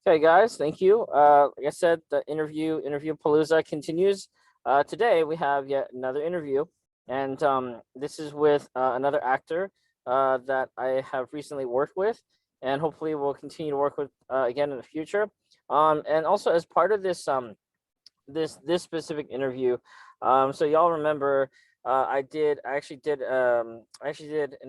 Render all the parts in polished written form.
Okay, guys, thank you. Like I said, the interview palooza continues. Today we have yet another interview, and this is with another actor that I have recently worked with, and hopefully we'll continue to work with again in the future. And also as part of this specific interview. So y'all remember, I actually did an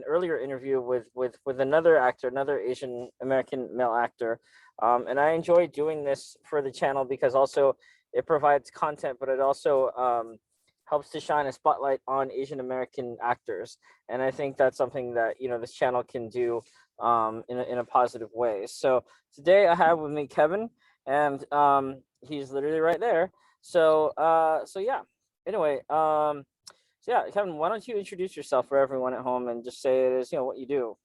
earlier interview with another actor, another Asian American male actor, and I enjoy doing this for the channel because also it provides content, but it also helps to shine a spotlight on Asian American actors, and I think that's something that this channel can do in a positive way. So today I have with me Kevin, and he's literally right there. So yeah. Anyway, so yeah, Kevin, why don't you introduce yourself for everyone at home and just say it is, what you do.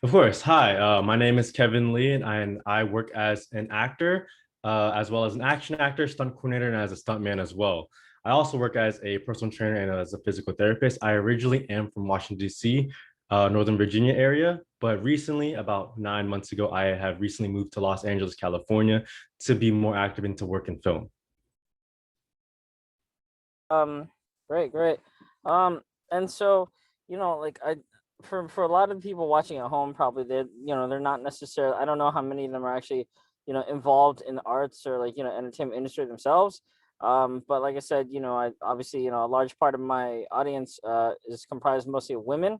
Of course. Hi, my name is Kevin Lee, and I work as an actor, as well as an action actor, stunt coordinator, and as a stuntman as well. I also work as a personal trainer and as a physical therapist. I originally am from Washington, D.C., Northern Virginia area, but recently, about 9 months ago, I have recently moved to Los Angeles, California to be more active into work in film. Um, great. Um, and so, like for a lot of people watching at home, probably they're not necessarily. I don't know how many of them are actually, involved in the arts or like entertainment industry themselves. But like I said, I obviously a large part of my audience is comprised mostly of women.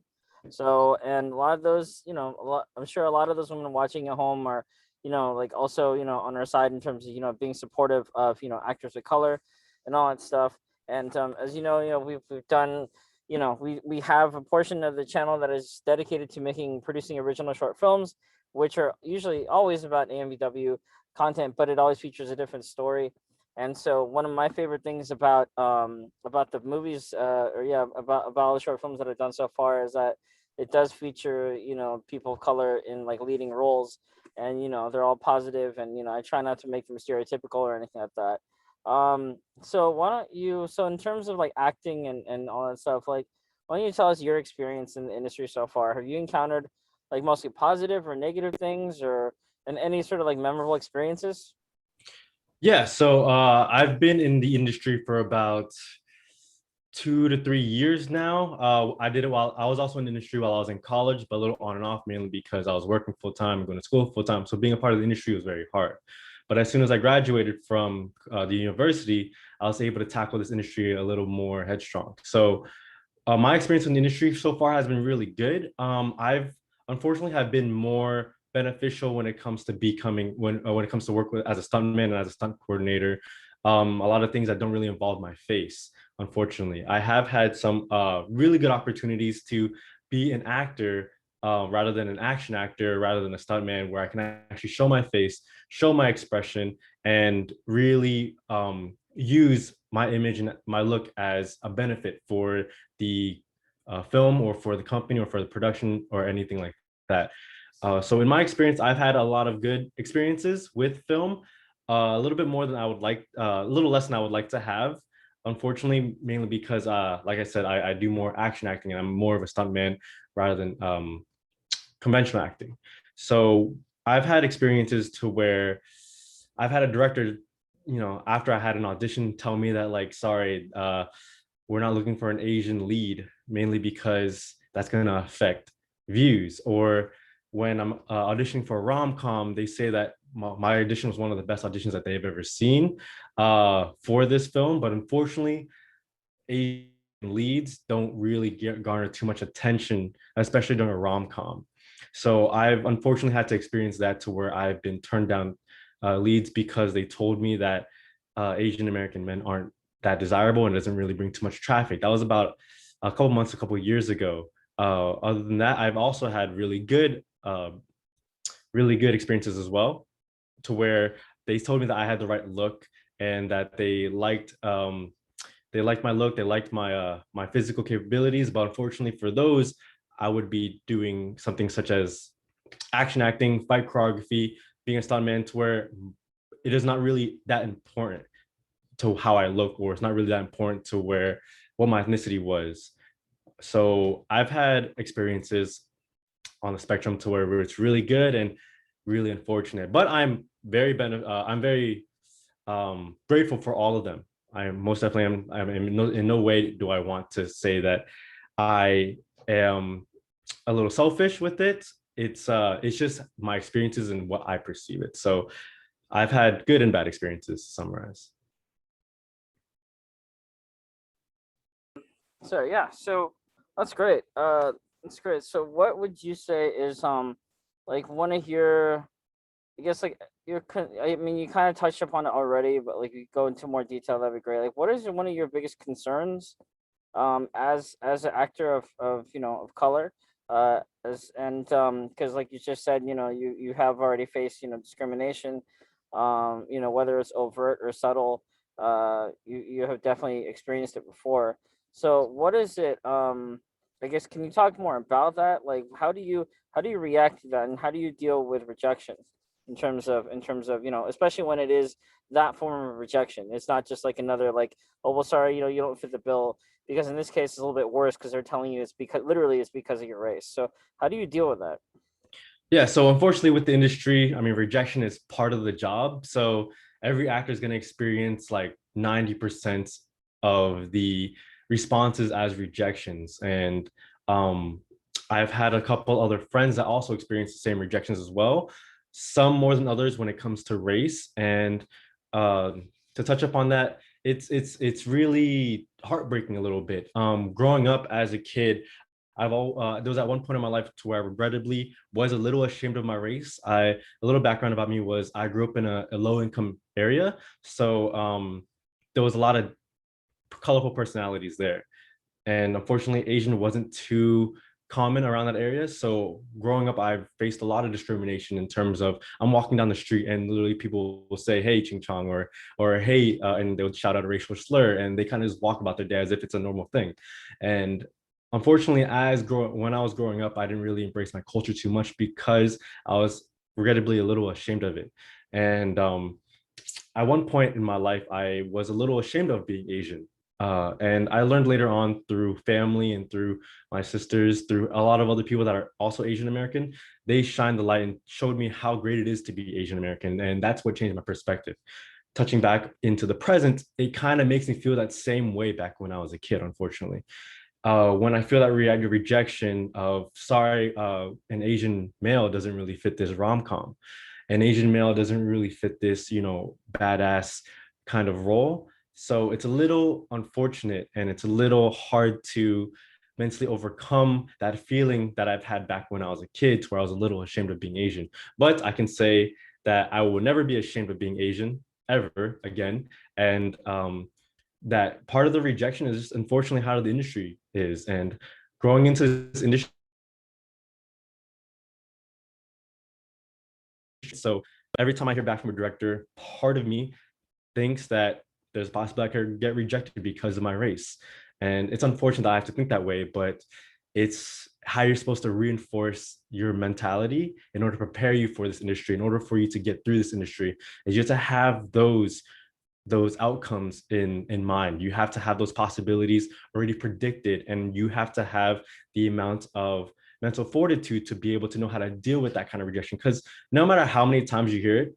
So and a lot of those, I'm sure a lot of those women watching at home are, like also on our side in terms of being supportive of actors of color and all that stuff. And as we've done, we have a portion of the channel that is dedicated to producing original short films, which are usually always about AMBW content, but it always features a different story. And so one of my favorite things about the movies, or yeah, about all the short films that I've done so far is that it does feature people of color in like leading roles, and they're all positive, and I try not to make them stereotypical or anything like that. So why don't you, so in terms of like acting and all that stuff, like why don't you tell us your experience in the industry so far? Have you encountered like mostly positive or negative things, or and any sort of like memorable experiences? Yeah, so I've been in the industry for about 2 to 3 years now. I did it while I was also in the industry while I was in college, but a little on and off, mainly because I was working full time, going to school full time. So being a part of the industry was very hard. But as soon as I graduated from the university, I was able to tackle this industry a little more headstrong. So my experience in the industry so far has been really good. I've unfortunately have been more beneficial when it comes to becoming when it comes to work with as a stuntman and as a stunt coordinator. A lot of things that don't really involve my face. Unfortunately, I have had some really good opportunities to be an actor rather than an action actor, rather than a stuntman, where I can actually show my face, show my expression, and really use my image and my look as a benefit for the film or for the company or for the production or anything like that. So in my experience, I've had a lot of good experiences with film, a little bit more than I would like, a little less than I would like to have. Unfortunately, mainly because, like I said, I do more action acting and I'm more of a stuntman rather than conventional acting. So I've had experiences to where I've had a director, after I had an audition, tell me that like, sorry, we're not looking for an Asian lead, mainly because that's going to affect views. Or when I'm auditioning for a rom-com, they say that my audition was one of the best auditions that they've ever seen for this film. But unfortunately, Asian leads don't really garner too much attention, especially during a rom-com. So I've unfortunately had to experience that to where I've been turned down leads because they told me that Asian American men aren't that desirable and doesn't really bring too much traffic. That was about a couple months, a couple years ago. Other than that, I've also had really good experiences as well, to where they told me that I had the right look and that they liked my look, they liked my physical capabilities. But unfortunately for those, I would be doing something such as action acting, fight choreography, being a stuntman, to where it is not really that important to how I look, or it's not really that important to where what my ethnicity was. So I've had experiences on the spectrum to where it's really good and really unfortunate. But I'm very grateful for all of them. I am most definitely am. I'm in no way do I want to say that I am a little selfish with it. It's just my experiences and what I perceive it. So I've had good and bad experiences to summarize. So yeah, so that's great. That's great. So what would you say is like one of your, I guess like I mean you kind of touched upon it already, but like you go into more detail, that'd be great. Like what is one of your biggest concerns as an actor of of color, as and because like you just said, you have already faced discrimination, whether it's overt or subtle, you have definitely experienced it before. So what is it, I guess, can you talk more about that? Like how do you react to that, and how do you deal with rejection in terms of especially when it is that form of rejection? It's not just like another like, oh well, sorry, you don't fit the bill, because in this case it's a little bit worse because they're telling you it's because literally it's because of your race. So how do you deal with that? Yeah, so unfortunately with the industry, I mean, rejection is part of the job. So every actor is going to experience like 90% of the responses as rejections. And um, I've had a couple other friends that also experience the same rejections as well, some more than others when it comes to race. And to touch upon that, it's really heartbreaking a little bit. Growing up as a kid, there was at one point in my life to where I regrettably was a little ashamed of my race. A little background about me was I grew up in a low income area, so there was a lot of colorful personalities there, and unfortunately, Asian wasn't too common around that area. So growing up, I faced a lot of discrimination in terms of I'm walking down the street and literally people will say, "Hey, Ching Chong," or "Hey," and they would shout out a racial slur, and they kind of just walk about their day as if it's a normal thing. And unfortunately, when I was growing up, I didn't really embrace my culture too much because I was regrettably a little ashamed of it. And at one point in my life, I was a little ashamed of being Asian. And I learned later on through family and through my sisters, through a lot of other people that are also Asian American. They shined the light and showed me how great it is to be Asian American. And that's what changed my perspective. Touching back into the present, it kind of makes me feel that same way back when I was a kid, unfortunately. When I feel that rejection of, sorry, an Asian male doesn't really fit this rom-com. An Asian male doesn't really fit this, badass kind of role. So it's a little unfortunate and it's a little hard to mentally overcome that feeling that I've had back when I was a kid, where I was a little ashamed of being Asian. But I can say that I will never be ashamed of being Asian ever again. And that part of the rejection is just unfortunately how the industry is. And growing into this industry, so every time I hear back from a director, part of me thinks that there's a possibility I could get rejected because of my race. And it's unfortunate that I have to think that way, but it's how you're supposed to reinforce your mentality in order to prepare you for this industry, in order for you to get through this industry, is you have to have those outcomes in mind. You have to have those possibilities already predicted, and you have to have the amount of mental fortitude to be able to know how to deal with that kind of rejection. Because no matter how many times you hear it,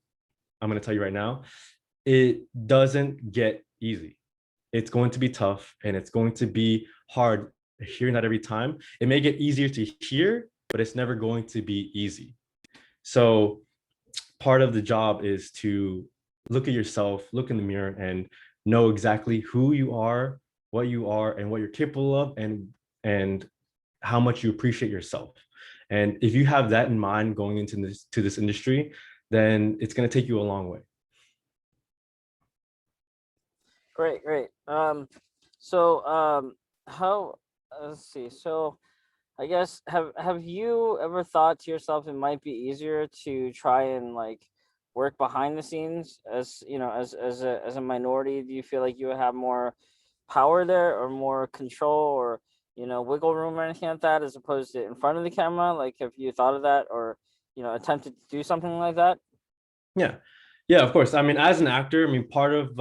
I'm going to tell you right now, it doesn't get easy. It's going to be tough and it's going to be hard hearing that every time. It may get easier to hear, but it's never going to be easy. So part of the job is to look at yourself, look in the mirror, and know exactly who you are, and what you're capable of, and how much you appreciate yourself. And if you have that in mind going into this industry, then it's going to take you a long way. Great, great. So how let's see. So I guess have you ever thought to yourself it might be easier to try and like work behind the scenes as as a minority? Do you feel like you would have more power there, or more control, or wiggle room or anything like that, as opposed to in front of the camera? Like, have you thought of that, or attempted to do something like that? Yeah. Yeah, of course. I mean, as an actor, I mean, part of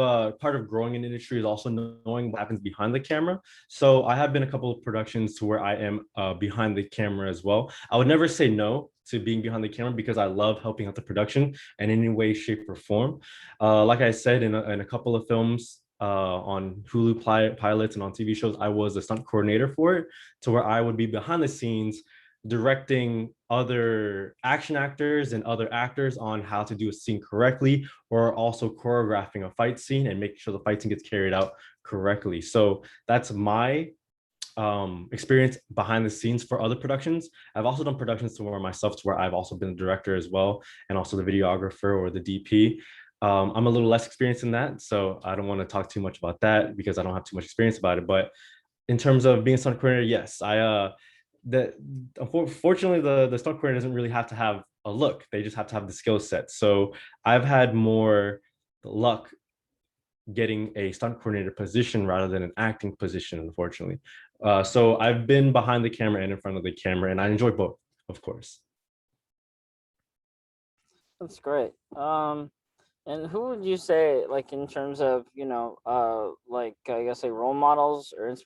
growing in the industry is also knowing what happens behind the camera. So I have been a couple of productions to where I am behind the camera as well. I would never say no to being behind the camera because I love helping out the production in any way, shape, or form. Like I said, in a couple of films on Hulu pilots and on TV shows, I was a stunt coordinator for it, to where I would be behind the scenes directing other action actors and other actors on how to do a scene correctly, or also choreographing a fight scene and making sure the fight scene gets carried out correctly. So that's my experience behind the scenes for other productions. I've also done productions to where myself, to where I've also been the director as well, and also the videographer or the DP. I'm a little less experienced in that, so I don't want to talk too much about that because I don't have too much experience about it. But in terms of being a stunt coordinator, yes, the unfortunately the stunt coordinator doesn't really have to have a look; they just have to have the skill set. So I've had more luck getting a stunt coordinator position rather than an acting position, unfortunately. So I've been behind the camera and in front of the camera, and I enjoy both, of course. That's great. And who would you say, like, in terms of, like, I guess, like, role models, or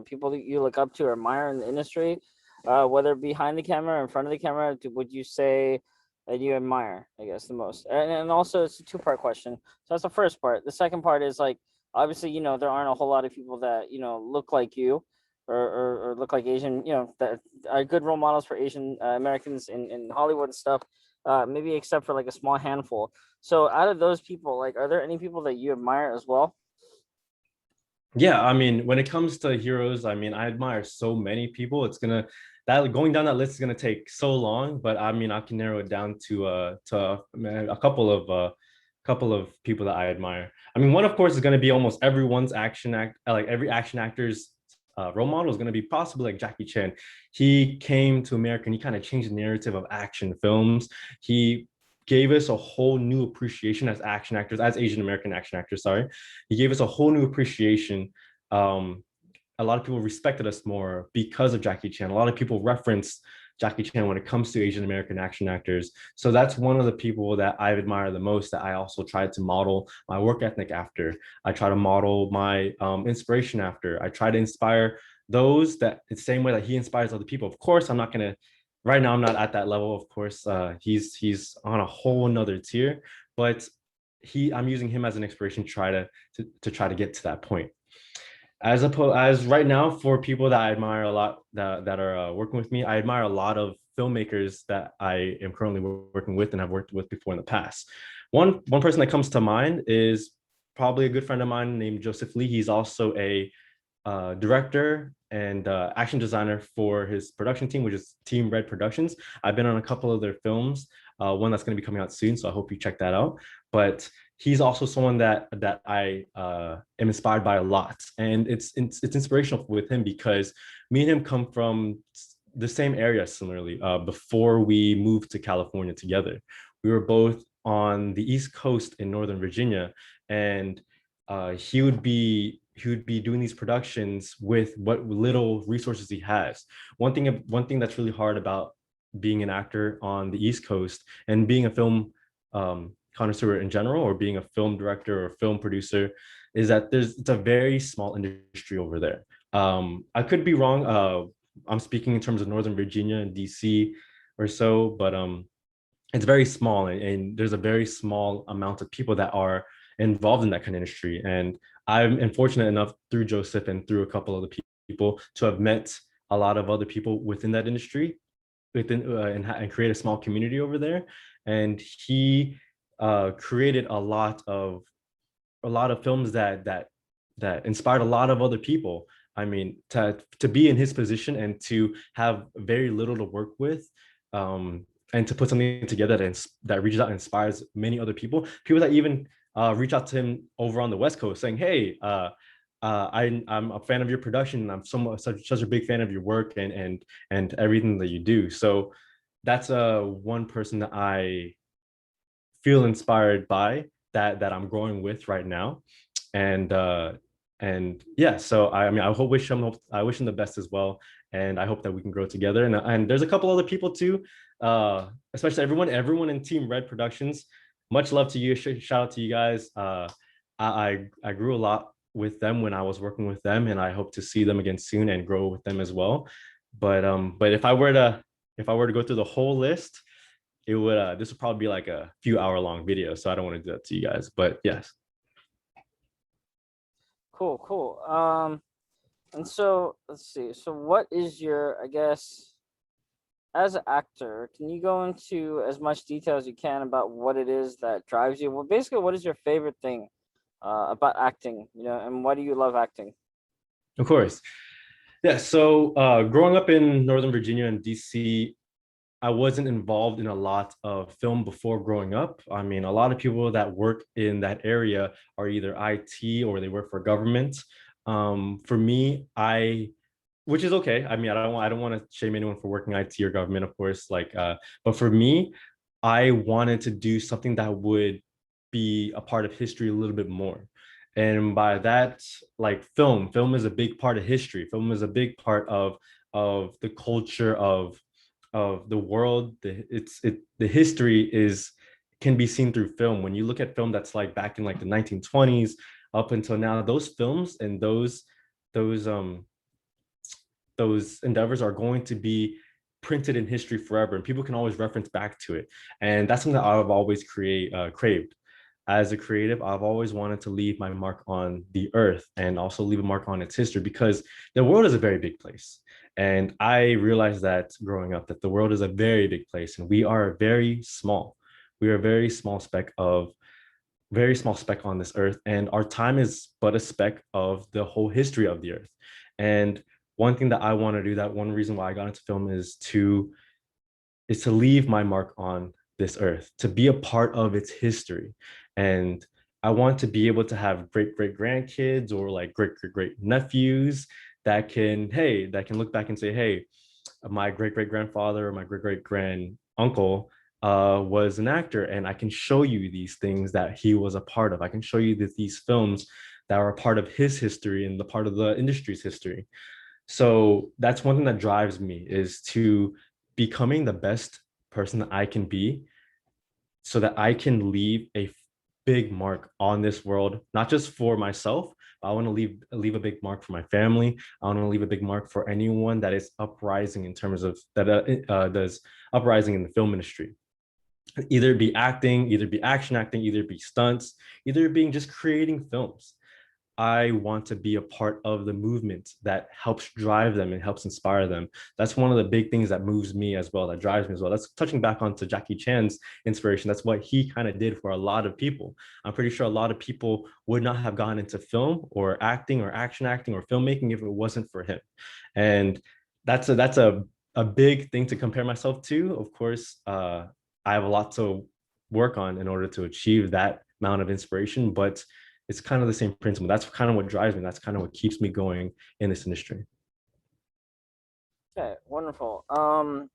people that you look up to or admire in the industry, whether behind the camera or in front of the camera, would you say that you admire, I guess, the most? And also, it's a two-part question. So that's the first part. The second part is, like, obviously, there aren't a whole lot of people that look like you, or look like Asian, that are good role models for Asian Americans in Hollywood and stuff. Maybe except for like a small handful. So out of those people, like, are there any people that you admire as well? Yeah, I mean, when it comes to heroes, I mean, I admire so many people. It's gonna that going down that list is gonna take so long, but I mean, I can narrow it down to a couple of people that I admire. I mean, one of course is gonna be almost everyone's like every action actor's role model is gonna be possibly like Jackie Chan. He came to America and he kind of changed the narrative of action films. He gave us a whole new appreciation as action actors, as Asian American action actors. Sorry, he gave us a whole new appreciation. Um, a lot of people respected us more because of Jackie Chan. A lot of people reference Jackie Chan when it comes to Asian American action actors. So that's one of the people that I admire the most, that I also try to model my work ethic after. I try to model my inspiration after. I try to inspire those that the same way that he inspires other people. Of course, I'm not going to, right now, I'm not at that level. Of course, he's on a whole nother tier, but I'm using him as an inspiration to try to get to that point. As right now, for people that I admire a lot that are working with me, I admire a lot of filmmakers that I am currently working with and have worked with before in the past. One person that comes to mind is probably a good friend of mine named Joseph Lee. He's also a director and action designer for his production team, which is Team Red Productions. I've been on a couple of their films, one that's going to be coming out soon, so I hope you check that out. But he's also someone that I am inspired by a lot, and it's inspirational with him because me and him come from the same area similarly. Before we moved to California together, we were both on the East Coast in Northern Virginia, and he would be doing these productions with what little resources he has. One thing that's really hard about being an actor on the East Coast and being a film connoisseur in general, or being a film director or film producer, is that it's a very small industry over there. I could be wrong. I'm speaking in terms of Northern Virginia and DC or so, but it's very small, and there's a very small amount of people that are involved in that kind of industry. And I'm fortunate enough through Joseph and through a couple of the people to have met a lot of other people within that industry, and create a small community over there. And he created a lot of films that inspired a lot of other people. I mean, to be in his position and to have very little to work with, and to put something together that reaches out and inspires many other people that even reach out to him over on the West Coast saying, "Hey, I'm a fan of your production. And I'm such a big fan of your work and everything that you do." So that's one person that I feel inspired by, that I'm growing with right now. And yeah, so I mean, I wish him the best as well, and I hope that we can grow together. And there's a couple other people too, especially everyone in Team Red Productions. Much love to you. Shout out to you guys. I grew a lot with them when I was working with them, and I hope to see them again soon and grow with them as well. But if I were to go through the whole list, it would this would probably be like a few hour long video. So I don't want to do that to you guys. But yes. Cool, cool. And so let's see. So what is your, I guess, as an actor, can you go into as much detail as you can about what it is that drives you? Well, basically, what is your favorite thing about acting, and why do you love acting? Of course. Yeah. So growing up in Northern Virginia and DC, I wasn't involved in a lot of film before growing up. I mean, a lot of people that work in that area are either IT or they work for government. For me, which is okay. I mean, I don't want to shame anyone for working IT or government, of course. But for me, I wanted to do something that would be a part of history a little bit more. And by that, like film is a big part of history. Film is a big part of the culture of the world. The history is can be seen through film. When you look at film that's like back in like the 1920s up until now, those films and those those endeavors are going to be printed in history forever, and people can always reference back to it. And that's something that I've always craved. As a creative, I've always wanted to leave my mark on the earth and also leave a mark on its history, because the world is a very big place. And I realized that growing up, that the world is a very big place and we are very small. We are a very small speck on this earth, and our time is but a speck of the whole history of the earth. And one thing that I want to do, that one reason why I got into film, is to leave my mark on this earth, to be a part of its history. And I want to be able to have great great grandkids or like great great great nephews that can look back and say, hey, my great great grandfather or my great great grand uncle was an actor, and I can show you these things that he was a part of. I can show you that these films that are a part of his history and the part of the industry's history. So that's one thing that drives me, is to becoming the best person that I can be, so that I can leave a big mark on this world, not just for myself, but I want to leave a big mark for my family. I want to leave a big mark for anyone that is uprising in terms of that does uprising in the film industry. Either be acting, either be action acting, either be stunts, either being just creating films. I want to be a part of the movement that helps drive them and helps inspire them. That's one of the big things that moves me as well, that drives me as well. That's touching back onto Jackie Chan's inspiration. That's what he kind of did for a lot of people. I'm pretty sure a lot of people would not have gone into film or acting or action acting or filmmaking if it wasn't for him. And that's a big thing to compare myself to. Of course, I have a lot to work on in order to achieve that amount of inspiration, but it's kind of the same principle. That's kind of what drives me. That's kind of what keeps me going in this industry. Okay, wonderful. And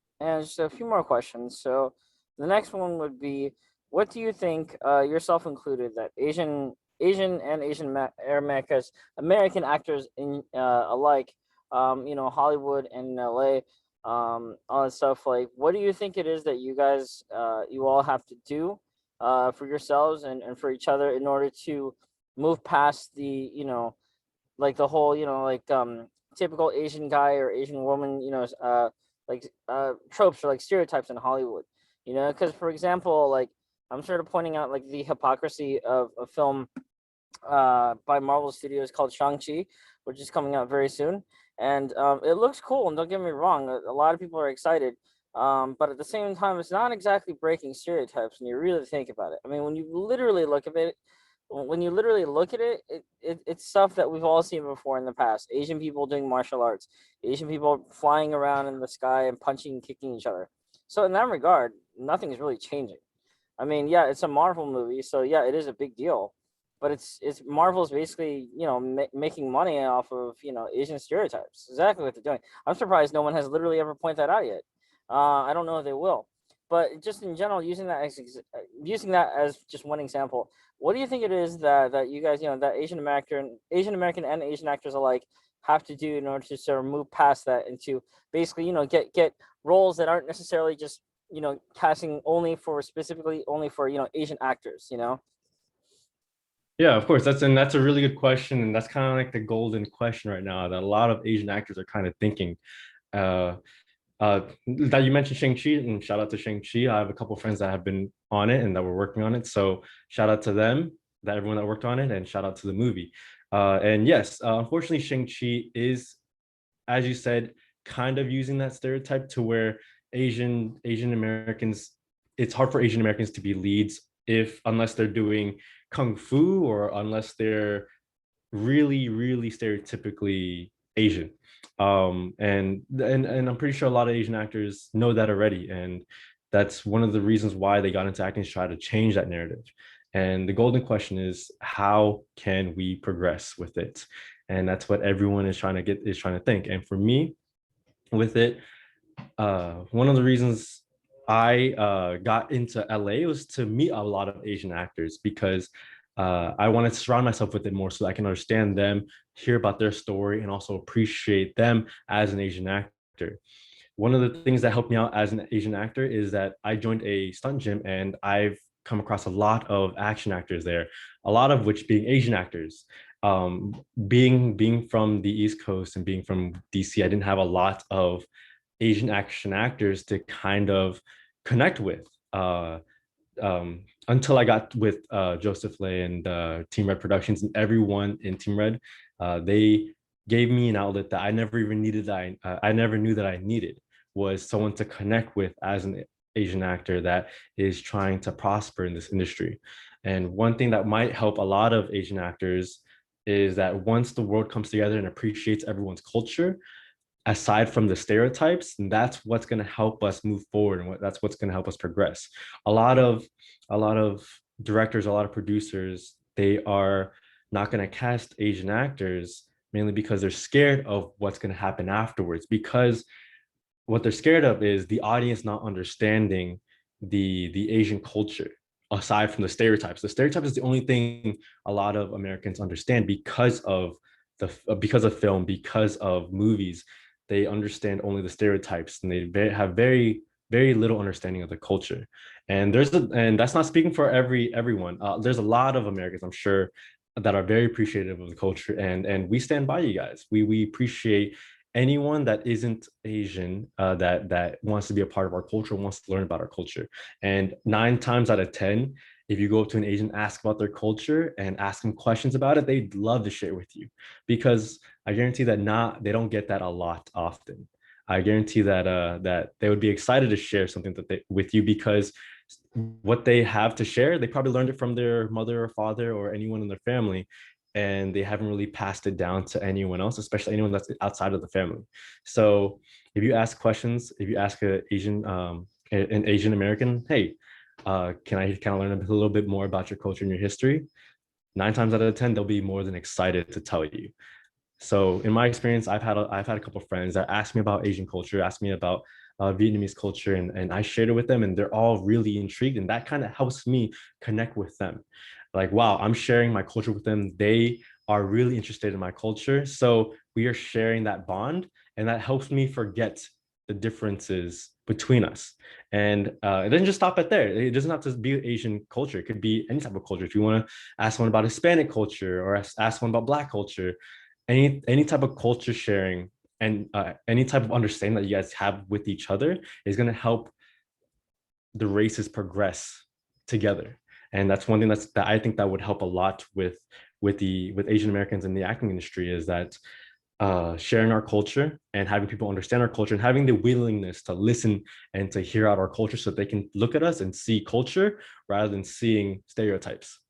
just a few more questions. So the next one would be, what do you think, yourself included, that Asian and America's American actors in alike, Hollywood and LA, all that stuff. Like, what do you think it is that you guys, you all have to do, for yourselves and for each other in order to move past the, like the whole, typical Asian guy or Asian woman, tropes or like stereotypes in Hollywood, because for example, like I'm sort of pointing out like the hypocrisy of a film by Marvel Studios called Shang-Chi, which is coming out very soon. And it looks cool, and don't get me wrong, a lot of people are excited. But at the same time, it's not exactly breaking stereotypes when you really think about it. I mean, when you literally look at it, it's stuff that we've all seen before in the past. Asian people doing martial arts, Asian people flying around in the sky and punching and kicking each other. So in that regard, nothing is really changing. I mean, yeah, it's a Marvel movie, so yeah, it is a big deal. But it's Marvel's basically, making money off of, Asian stereotypes. Exactly what they're doing. I'm surprised no one has literally ever pointed that out yet. I don't know if they will. But just in general, using that as just one example, what do you think it is that you guys, that Asian American and Asian actors alike have to do in order to sort of move past that and to basically, get roles that aren't necessarily just, casting specifically only for, Asian actors. Yeah, of course. That's a really good question, and that's kind of like the golden question right now that a lot of Asian actors are kind of thinking. Uh, That you mentioned Shang-Chi, and shout out to Shang-Chi. I have a couple friends that have been on it and that were working on it. So shout out to them, that everyone that worked on it, and shout out to the movie. And yes, unfortunately, Shang-Chi is, as you said, kind of using that stereotype to where Asian Americans, it's hard for Asian Americans to be leads if unless they're doing kung fu or unless they're really stereotypically Asian. And I'm pretty sure a lot of Asian actors know that already, and that's one of the reasons why they got into acting, to try to change that narrative. And the golden question is, how can we progress with it? And that's what everyone is trying to think. And for me, with it, one of the reasons I got into LA was to meet a lot of Asian actors, because I wanted to surround myself with it more so I can understand them, hear about their story, and also appreciate them as an Asian actor. One of the things that helped me out as an Asian actor is that I joined a stunt gym, and I've come across a lot of action actors there, a lot of which being Asian actors. Being from the East Coast and being from DC, I didn't have a lot of Asian action actors to kind of connect with. Until I got with Joseph Lay and Team Red Productions, and everyone in Team Red, they gave me an outlet that I never even needed. I never knew that I needed, was someone to connect with as an Asian actor that is trying to prosper in this industry. And one thing that might help a lot of Asian actors is that once the world comes together and appreciates everyone's culture, aside from the stereotypes, and that's what's going to help us move forward, and that's what's going to help us progress. A lot of directors, a lot of producers, they are not going to cast Asian actors mainly because they're scared of what's going to happen afterwards, because what they're scared of is the audience not understanding the Asian culture. Aside from the stereotypes, the stereotypes is the only thing a lot of Americans understand because of film, because of movies. They understand only the stereotypes, and they have very little understanding of the culture. And that's not speaking for everyone. There's a lot of Americans, I'm sure, that are very appreciative of the culture, and we stand by you guys. We appreciate anyone that isn't Asian, that wants to be a part of our culture, wants to learn about our culture. And 9 times out of 10, if you go up to an Asian, ask about their culture and ask them questions about it, they'd love to share with you, because I guarantee that they don't get that a lot often. I guarantee that they would be excited to share something with you, because what they have to share, they probably learned it from their mother or father or anyone in their family, and they haven't really passed it down to anyone else, especially anyone that's outside of the family. So if you ask questions, if you ask an Asian American, hey, can I learn a little bit more about your culture and your history? 9 times out of 10, they'll be more than excited to tell you. So in my experience, I've had a couple of friends that asked me about Asian culture, asked me about Vietnamese culture, and I shared it with them, and they're all really intrigued, and that kind of helps me connect with them. Like, wow, I'm sharing my culture with them. They are really interested in my culture, so we are sharing that bond, and that helps me forget the differerences between us. And it doesn't just stop at there. It doesn't have to be Asian culture. It could be any type of culture. If you want to ask someone about Hispanic culture, or ask someone about Black culture, any type of culture sharing, and any type of understanding that you guys have with each other is going to help the races progress together. And that's one thing that I think that would help a lot with Asian Americans in the acting industry, is that sharing our culture and having people understand our culture, and having the willingness to listen and to hear out our culture, so they can look at us and see culture rather than seeing stereotypes,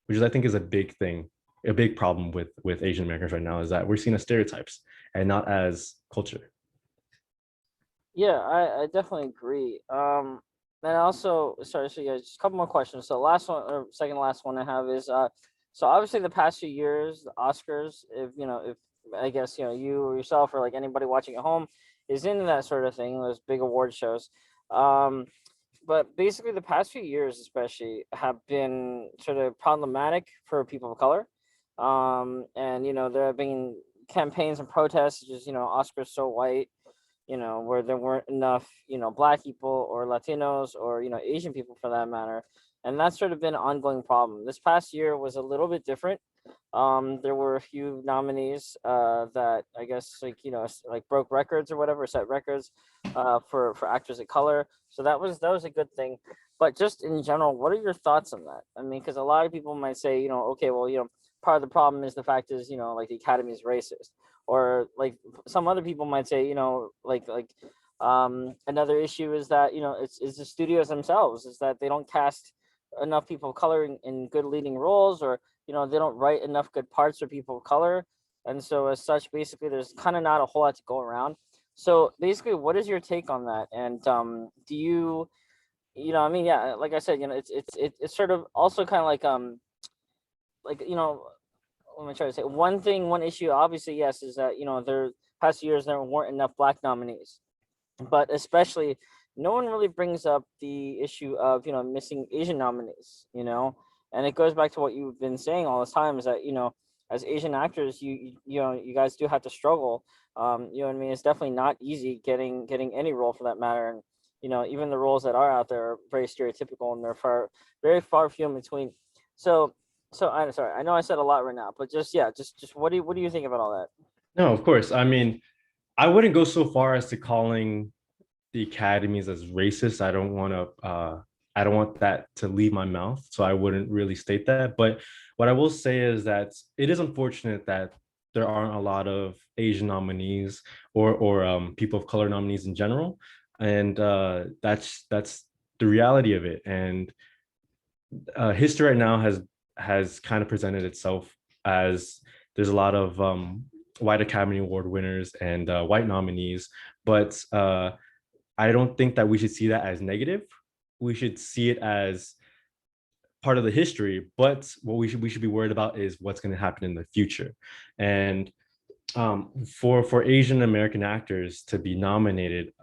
which is, I think, is a big thing, a big problem with Asian Americans right now, is that we're seen as stereotypes and not as culture. Yeah, I definitely agree. And also, sorry, so yeah, just a couple more questions. So last one, or second last one I have is so obviously the past few years, the Oscars, if I guess you or yourself or like anybody watching at home is into that sort of thing, those big award shows. Um, but basically the past few years especially have been sort of problematic for people of color. And there have been campaigns and protests, just Oscars so white, where there weren't enough, black people or Latinos or, Asian people for that matter. And that's sort of been an ongoing problem. This past year was a little bit different. There were a few nominees that I guess like broke records or whatever, set records. for actors of color. So that was a good thing. But just in general, what are your thoughts on that? I mean, because a lot of people might say, okay, well, part of the problem is the fact is, like the Academy is racist, or like some other people might say, another issue is that it's the studios themselves, is that they don't cast enough people of color in good leading roles, or they don't write enough good parts for people of color, and so as such, basically, there's kind of not a whole lot to go around. So basically, what is your take on that? And do you, I mean, yeah, like I said, it's sort of also kind of like let me try to say one issue. Obviously, yes, is that there past years there weren't enough black nominees, but especially no one really brings up the issue of missing Asian nominees. And it goes back to what you've been saying all this time, is that as Asian actors, you guys do have to struggle. What I mean? It's definitely not easy getting any role for that matter, and even the roles that are out there are very stereotypical, and they're very far few in between. So I'm sorry, I know I said a lot right now, but just yeah, just what do you think about all that? No, of course. I mean, I wouldn't go so far as to calling the academies as racist. I don't want that to leave my mouth, so I wouldn't really state that. But what I will say is that it is unfortunate that there aren't a lot of Asian nominees or people of color nominees in general, and that's the reality of it. And history right now has kind of presented itself as there's a lot of white Academy Award winners and white nominees, but I don't think that we should see that as negative. We should see it as part of the history, but what we should be worried about is what's going to happen in the future. And for Asian American actors to be nominated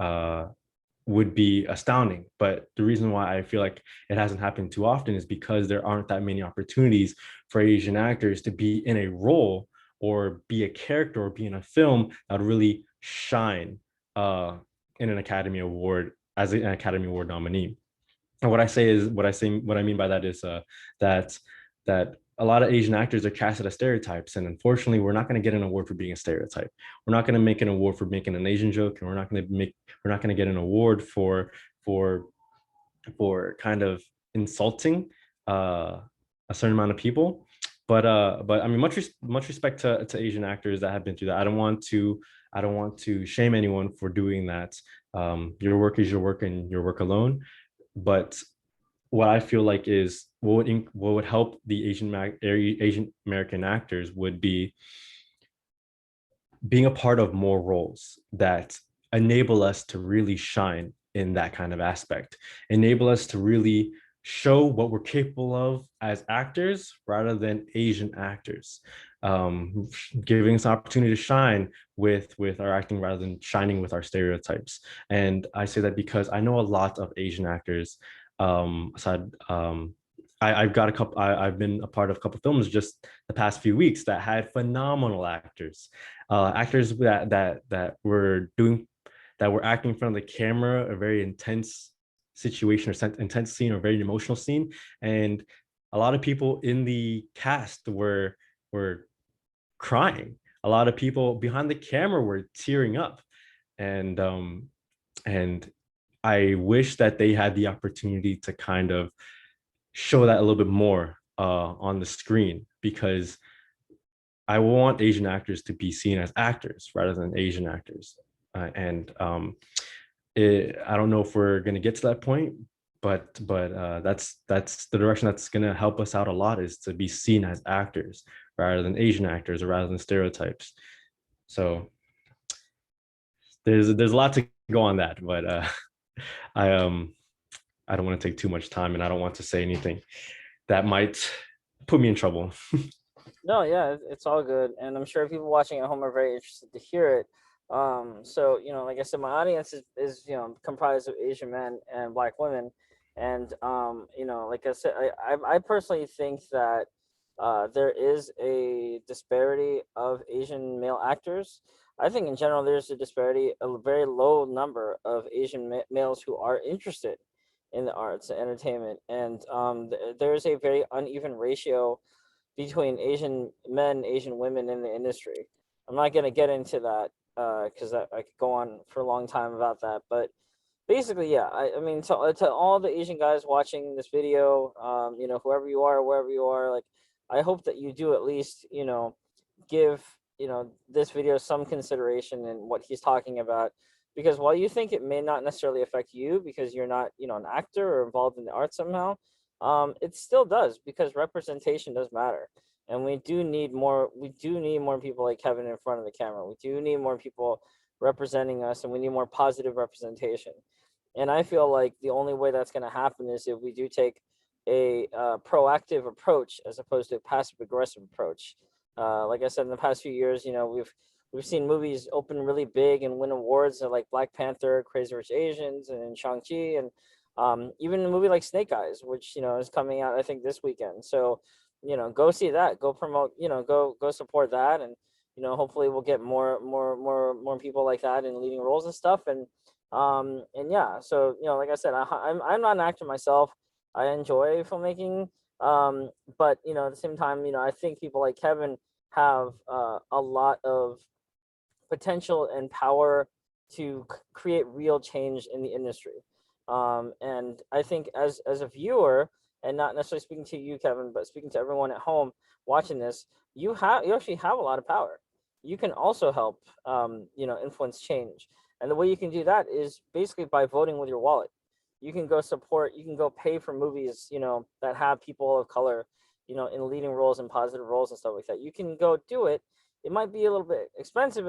would be astounding. But the reason why I feel like it hasn't happened too often is because there aren't that many opportunities for Asian actors to be in a role or be a character or be in a film that would really shine in an Academy Award as an Academy Award nominee. And what I mean by that is that that a lot of Asian actors are cast as stereotypes, and unfortunately, we're not going to get an award for being a stereotype. We're not going to make an award for making an Asian joke, and we're not going to get an award for kind of insulting a certain amount of people. But I mean, much respect to Asian actors that have been through that. I don't want to shame anyone for doing that. Your work is your work and your work alone. But what I feel like is what would help the Asian American actors would be being a part of more roles that enable us to really shine in that kind of aspect, enable us to really show what we're capable of as actors rather than Asian actors, giving us an opportunity to shine with our acting rather than shining with our stereotypes. And I say that because I know a lot of Asian actors. Aside, I've got a couple. I've been a part of a couple films just the past few weeks that had phenomenal actors, actors that were acting in front of the camera, a very intense situation or intense scene or very emotional scene, and a lot of people in the cast were crying. A lot of people behind the camera were tearing up, and and I wish that they had the opportunity to kind of show that a little bit more on the screen, because I want Asian actors to be seen as actors rather than Asian actors. And I don't know if we're going to get to that point, but that's the direction that's going to help us out a lot, is to be seen as actors rather than Asian actors or rather than stereotypes. So there's a lot to go on that, but I I don't want to take too much time, and I don't want to say anything that might put me in trouble. No, yeah, it's all good, and I'm sure people watching at home are very interested to hear it. So like I said, my audience is comprised of Asian men and Black women, and like I said, I personally think that there is a disparity of Asian male actors. I think in general there's a disparity, a very low number of Asian males who are interested in the arts and entertainment, and there's a very uneven ratio between Asian men, Asian women in the industry. I'm not going to get into that because I could go on for a long time about that. But basically, yeah, I mean, to all the Asian guys watching this video, whoever you are, wherever you are, like, I hope that you do at least, give, this video some consideration in what he's talking about, because while you think it may not necessarily affect you because you're not, an actor or involved in the arts somehow, it still does, because representation does matter. And we do need more people like Kevin in front of the camera. We do need more people representing us, and we need more positive representation. And I feel like the only way that's going to happen is if we do take a proactive approach as opposed to a passive aggressive approach. Like I said, in the past few years, we've seen movies open really big and win awards, like Black Panther, Crazy Rich Asians, and Shang-Chi, and even a movie like Snake Eyes, which is coming out, I think, this weekend. So go see that, go promote, go support that, and hopefully we'll get more people like that in leading roles and stuff. And yeah, so like I said, I'm not an actor myself. I enjoy filmmaking, but at the same time, I think people like Kevin have a lot of potential and power to create real change in the industry. And I think as a viewer, and not necessarily speaking to you, Kevin, but speaking to everyone at home watching this, you actually have a lot of power. You can also help, influence change, and the way you can do that is basically by voting with your wallet. You can go support, you can go pay for movies, that have people of color, in leading roles and positive roles and stuff like that. You can go do it. It might be a little bit expensive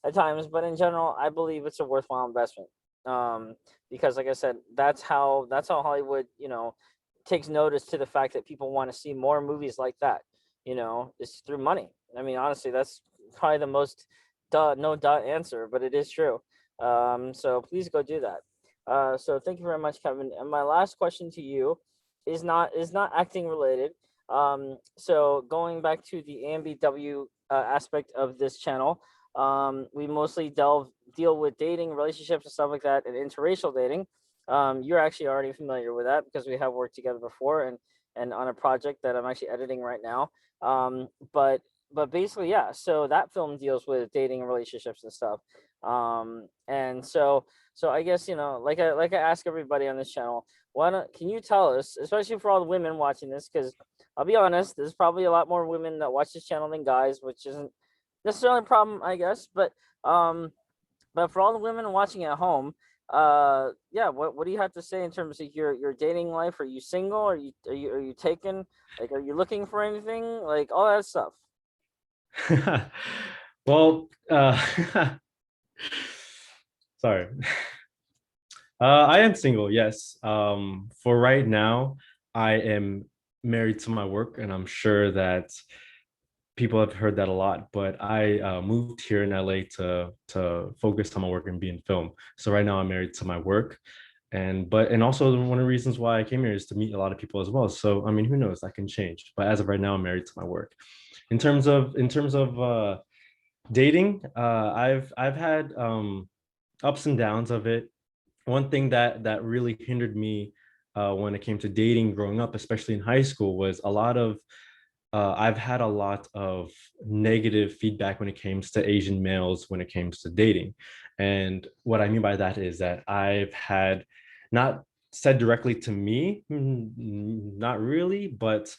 at times, but in general, I believe it's a worthwhile investment. Um, because like I said, that's how Hollywood, takes notice to the fact that people want to see more movies like that. Is through money. I mean, honestly, that's probably the most no duh answer, but it is true. So please go do that. So thank you very much, Kevin. And my last question to you is not acting related. So going back to the AMBW aspect of this channel, we mostly deal with dating, relationships, and stuff like that, and interracial dating. You're actually already familiar with that because we have worked together before, and on a project that I'm actually editing right now. Um, but but basically, yeah. So that film deals with dating and relationships and stuff. And so I guess like I ask everybody on this channel, can you tell us, especially for all the women watching this, because I'll be honest, there's probably a lot more women that watch this channel than guys, which isn't necessarily a problem, I guess. But for all the women watching at home, yeah, what do you have to say in terms of your dating life? Are you single? Are you taken? Like, are you looking for anything? Like all that stuff. Well, sorry. I am single, yes. For right now, I am married to my work, and I'm sure that people have heard that a lot. But I moved here in LA to focus on my work and be in film. So right now, I'm married to my work, and also one of the reasons why I came here is to meet a lot of people as well. So I mean, who knows? That can change. But as of right now, I'm married to my work. In terms of dating, I've had ups and downs of it. One thing that really hindered me when it came to dating growing up, especially in high school, was a lot of I've had a lot of negative feedback when it comes to Asian males when it comes to dating. And what I mean by that is that I've had, not said directly to me, not really, but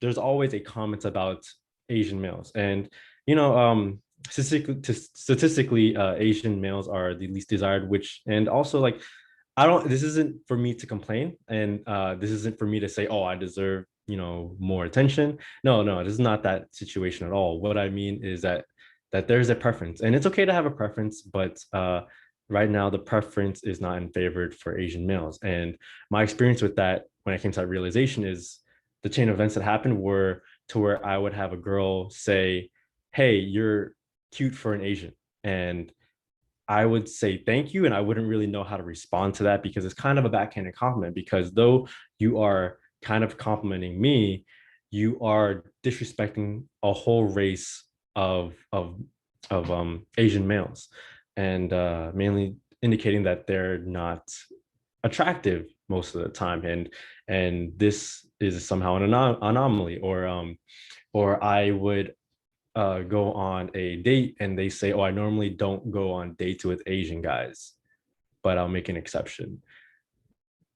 there's always a comment about Asian males. And, you know, statistically, Asian males are the least desired, which, and also like, this isn't for me to complain, and this isn't for me to say, oh, I deserve, more attention. No, this is not that situation at all. What I mean is that there's a preference, and it's okay to have a preference, but right now the preference is not in favor for Asian males. And my experience with that, when I came to that realization, is the chain of events that happened were to where I would have a girl say, hey, you're cute for an Asian. And I would say thank you, and I wouldn't really know how to respond to that, because it's kind of a backhanded compliment. Because though you are kind of complimenting me, you are disrespecting a whole race of Asian males, and mainly indicating that they're not attractive most of the time, and this is somehow an anomaly, or I would go on a date and they say, oh, I normally don't go on dates with Asian guys, but I'll make an exception.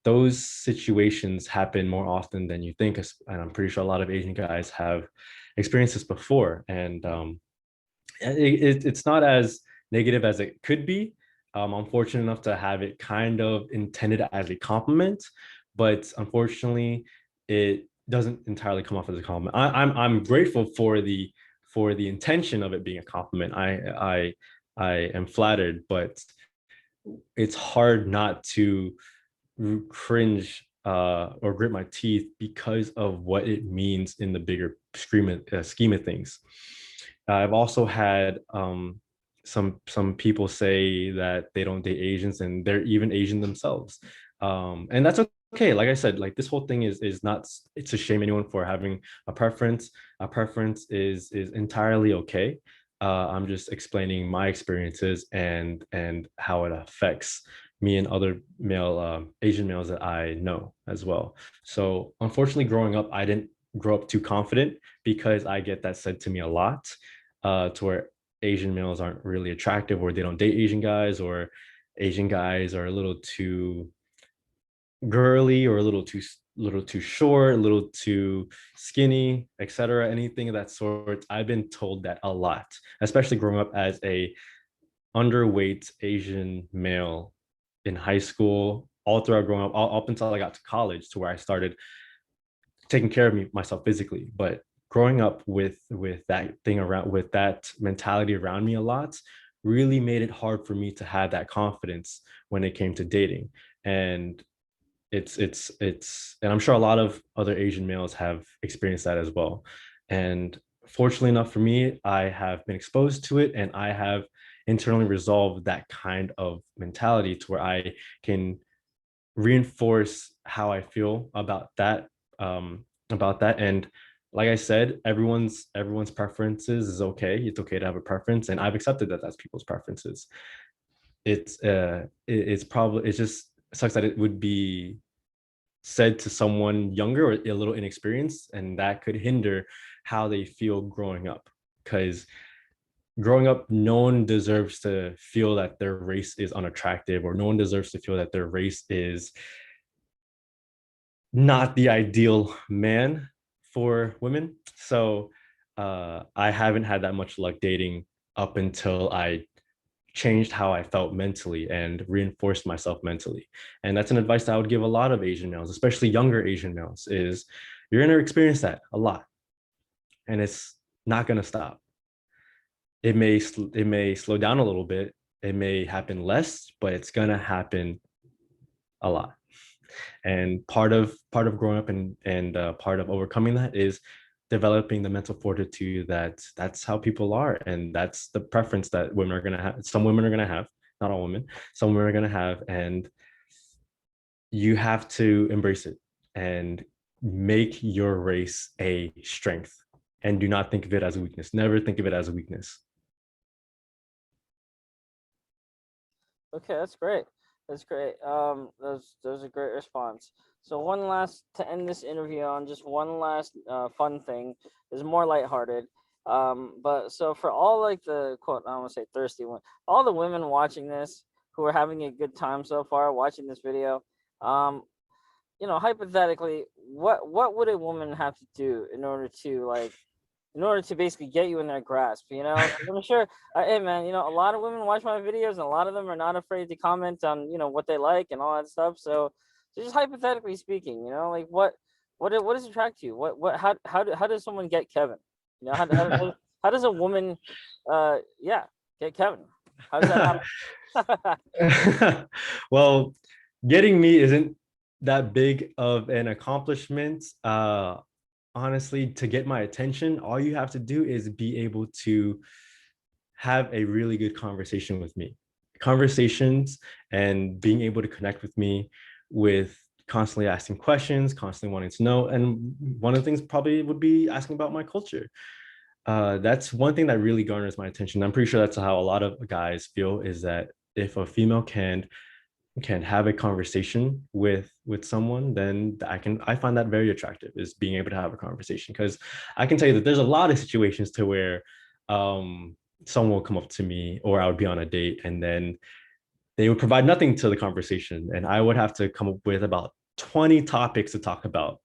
Those situations happen more often than you think. And I'm pretty sure a lot of Asian guys have experienced this before. And it's not as negative as it could be. I'm fortunate enough to have it kind of intended as a compliment, but unfortunately, it doesn't entirely come off as a compliment. I'm grateful for the intention of it being a compliment. I am flattered, but it's hard not to cringe or grit my teeth because of what it means in the bigger scheme of things. I've also had some people say that they don't date Asians and they're even Asian themselves, and that's okay. Like I said, like this whole thing is not. It's to shame anyone for having a preference. A preference is entirely okay. I'm just explaining my experiences and how it affects me and other male Asian males that I know as well. So unfortunately, growing up, I didn't grow up too confident because I get that said to me a lot, to where Asian males aren't really attractive, or they don't date Asian guys, or Asian guys are a little too girly, or a little too short, a little too skinny, etc. Anything of that sort. I've been told that a lot, especially growing up as a underweight Asian male in high school, all throughout growing up, all up until I got to college, to where I started taking care of myself physically. But growing up with that thing around, with that mentality around me a lot, really made it hard for me to have that confidence when it came to dating. And and I'm sure a lot of other Asian males have experienced that as well. And fortunately enough for me, I have been exposed to it, and I have internally resolved that kind of mentality to where I can reinforce how I feel about that. And like I said, everyone's preferences is okay. It's okay to have a preference, and I've accepted that that's people's preferences. It's probably, it just sucks that it would be said to someone younger or a little inexperienced, and that could hinder how they feel growing up. Because growing up, no one deserves to feel that their race is unattractive, or no one deserves to feel that their race is not the ideal man for women. So I haven't had that much luck dating up until I changed how I felt mentally and reinforced myself mentally. And that's an advice that I would give a lot of Asian males, especially younger Asian males, is you're going to experience that a lot, and it's not going to stop. It may slow down a little bit. It may happen less, but it's going to happen a lot. And part of growing up and part of overcoming that is developing the mental fortitude that that's how people are, and that's the preference that women are going to have. Some women are going to have, not all women, some women are going to have, and you have to embrace it and make your race a strength, and do not think of it as a weakness. Never think of it as a weakness. Okay, that's great. That's great. Those a great response. So one last to end this interview on, just one last fun thing is more lighthearted. But so for all like the quote, I don't want to say thirsty one, all the women watching this who are having a good time so far watching this video, um, hypothetically, what would a woman have to do in order to basically get you in their grasp, 'Cause I'm sure, hey man, a lot of women watch my videos, and a lot of them are not afraid to comment on, what they like and all that stuff. So just hypothetically speaking, like what does attract you? How does someone get Kevin? How does a woman, yeah, get Kevin? How does that happen? Well, getting me isn't that big of an accomplishment. Honestly, to get my attention, all you have to do is be able to have a really good conversation with me. Conversations and being able to connect with me, with constantly asking questions, constantly wanting to know. And one of the things probably would be asking about my culture. That's one thing that really garners my attention. I'm pretty sure that's how a lot of guys feel, is that if a female can have a conversation with someone, then I find that very attractive, is being able to have a conversation. Because I can tell you that there's a lot of situations to where someone will come up to me, or I would be on a date, and then they would provide nothing to the conversation, and I would have to come up with about 20 topics to talk about,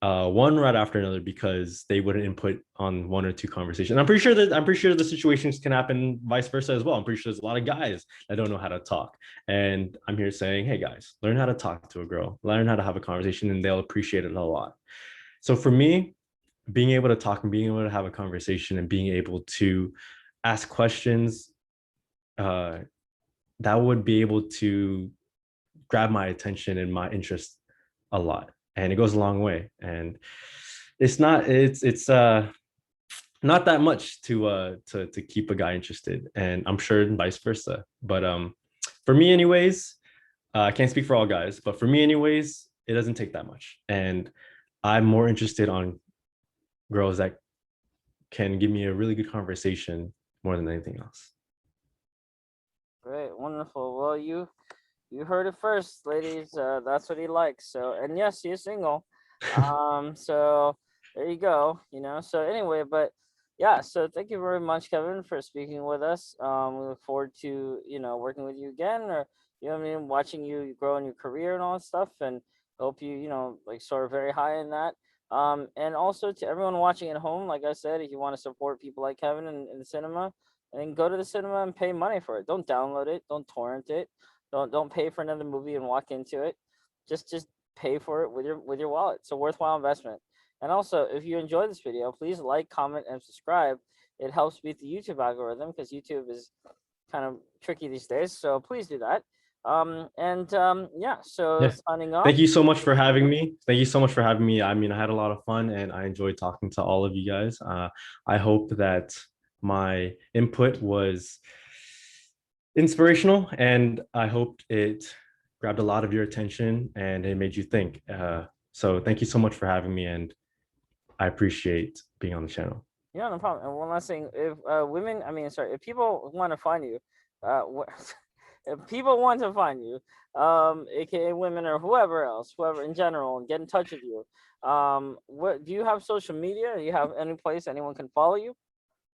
one right after another, because they wouldn't input on one or two conversations. I'm pretty sure the situations can happen vice versa as well. I'm pretty sure there's a lot of guys that don't know how to talk, and I'm here saying, hey guys, learn how to talk to a girl, learn how to have a conversation, and they'll appreciate it a lot. So for me, being able to talk and being able to have a conversation and being able to ask questions, uh, that would be able to grab my attention and my interest a lot, and it goes a long way. And it's not that much to keep a guy interested, and I'm sure vice versa. But for me anyways, I can't speak for all guys, but for me anyways, it doesn't take that much, and I'm more interested on girls that can give me a really good conversation more than anything else. Great, wonderful. Well, you heard it first, ladies. That's what he likes. So, and yes, he is single. So there you go. So anyway, but yeah. So thank you very much, Kevin, for speaking with us. We look forward to working with you again, or what I mean, watching you grow in your career and all that stuff, and hope you like soar very high in that. And also to everyone watching at home, like I said, if you want to support people like Kevin in the cinema, and go to the cinema and pay money for it. Don't download it. Don't torrent it. Don't pay for another movie and walk into it. Just pay for it with your wallet. It's a worthwhile investment. And also, if you enjoyed this video, please like, comment, and subscribe. It helps beat the YouTube algorithm because YouTube is kind of tricky these days. So please do that. Yeah. So Yeah. signing off. Thank you so much for having me. Thank you so much for having me. I mean, I had a lot of fun and I enjoyed talking to all of you guys. I hope that my input was inspirational, and I hope it grabbed a lot of your attention and it made you think. So thank you so much for having me, and I appreciate being on the channel. Yeah, no problem. And one last thing, if women, I mean, sorry, if people want to find you, if people want to find you, aka women or whoever else, whoever in general, and get in touch with you, what do you have social media? Do you have any place anyone can follow you?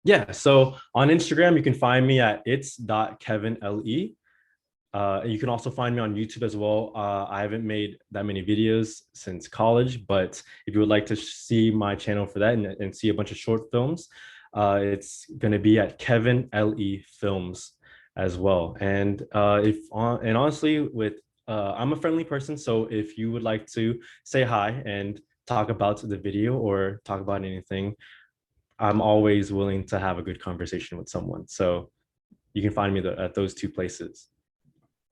Yeah, so on Instagram, you can find me at its.kevinle. You can also find me on YouTube as well. I haven't made that many videos since college, but if you would like to see my channel for that and see a bunch of short films, it's going to be at Kevin Le Films as well. And and honestly, I'm a friendly person, so if you would like to say hi and talk about the video or talk about anything, I'm always willing to have a good conversation with someone. So you can find me at those two places.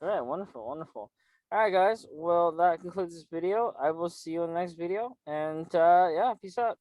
All right, wonderful, wonderful. All right, guys. Well, that concludes this video. I will see you in the next video. And yeah, peace out.